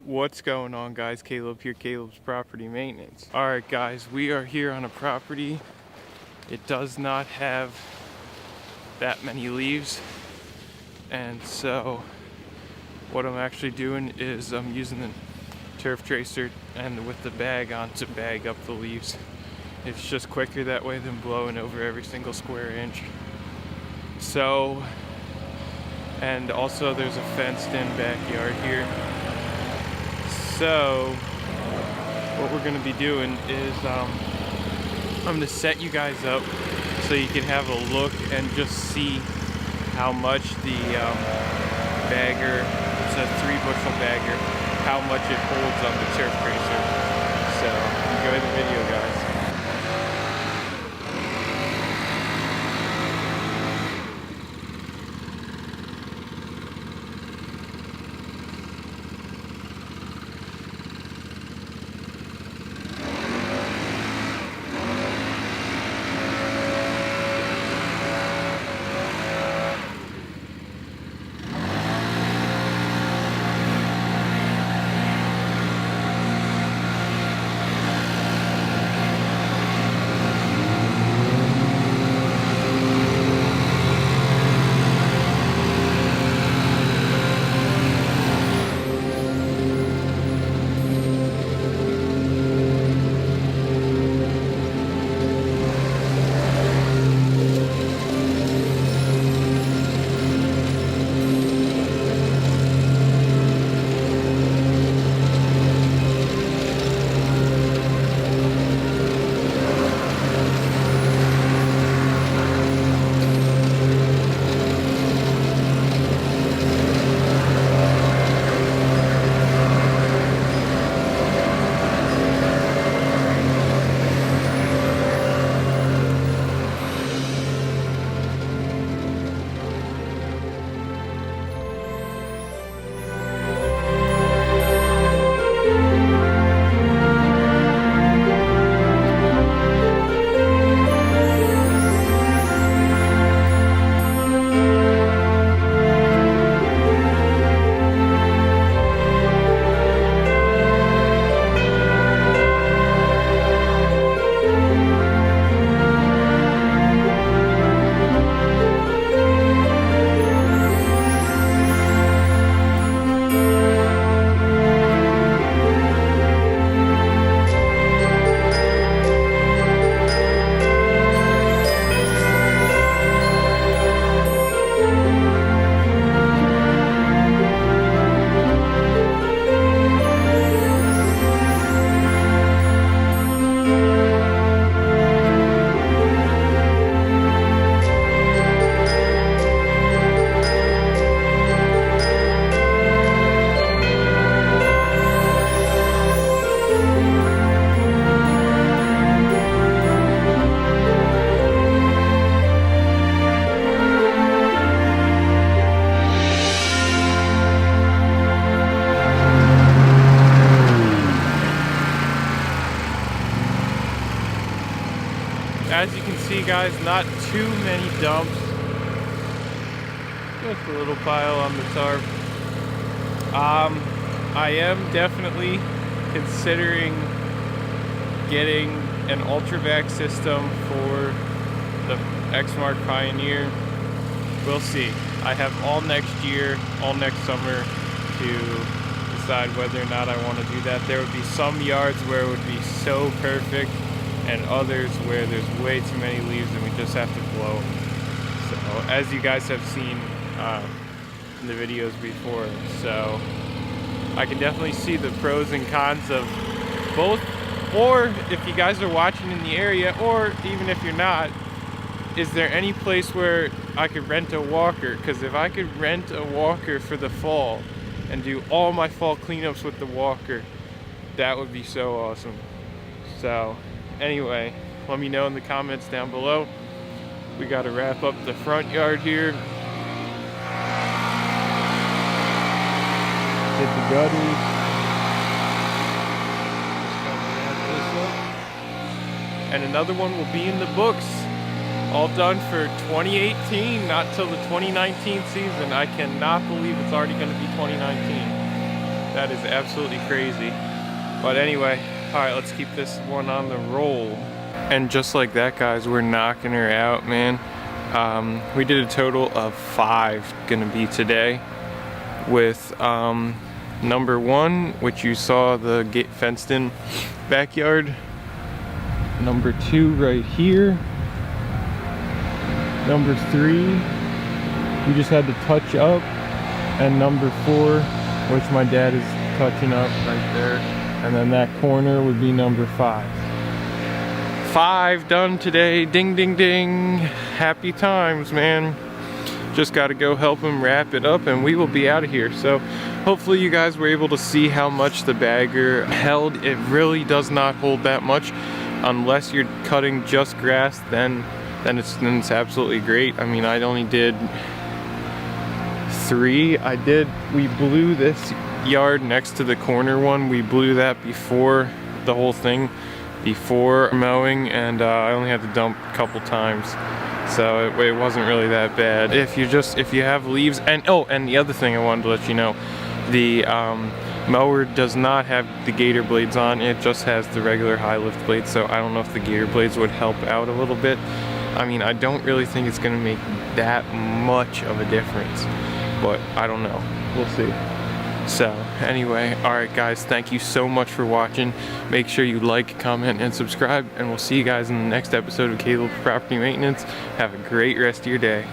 What's going on, guys? Caleb here, Caleb's Property Maintenance. Alright guys, we are here on a property. It does not have that many leaves, and so what I'm actually doing is I'm using the turf tracer and with the bag on to bag up the leaves. It's just quicker that way than blowing over every single square inch. So, and also there's a fenced in backyard here. So what we're going to be doing is I'm going to set you guys up so you can have a look and just see how much the bagger, it's a 3-bushel bagger, how much it holds on the turf tracer. So enjoy the video, guys. As you can see, guys, not too many dumps. Just a little pile on the tarp. I am definitely considering getting an Ultravac system for the Exmark Pioneer. We'll see. I have all next year, all next summer to decide whether or not I want to do that. There would be some yards where it would be so perfect, and others where there's way too many leaves and we just have to blow them. So, as you guys have seen in the videos before, so I can definitely see the pros and cons of both. Or if you guys are watching in the area, or even if you're not, is there any place where I could rent a walker? Because if I could rent a walker for the fall and do all my fall cleanups with the walker, that would be so awesome. So anyway, let me know in the comments down below. We got to wrap up the front yard here. Hit the gutters. And another one will be in the books. All done for 2018, not till the 2019 season. I cannot believe it's already going to be 2019. That is absolutely crazy. But anyway, all right, let's keep this one on the roll. And just like that, guys, we're knocking her out, man. We did a total of 5 gonna be today with number 1, which you saw the gate fenced in backyard. Number 2 right here. Number 3, we just had to touch up. And number 4, which my dad is touching up right there. And then that corner would be number 5. 5 done today, ding, ding, ding. Happy times, man. Just gotta go help him wrap it up and we will be out of here. So hopefully you guys were able to see how much the bagger held. It really does not hold that much unless you're cutting just grass, then it's absolutely great. I mean, I only did 3. We blew this yard next to the corner one. We blew that before the whole thing, before mowing, and I only had to dump a couple times. So it wasn't really that bad. If you have leaves, and the other thing I wanted to let you know, the mower does not have the gator blades on. It just has the regular high lift blades. So I don't know if the gator blades would help out a little bit. I mean, I don't really think it's gonna make that much of a difference, but I don't know. We'll see. So anyway, all right, guys, thank you so much for watching. Make sure you like, comment, and subscribe, and we'll see you guys in the next episode of Caleb Property Maintenance. Have a great rest of your day.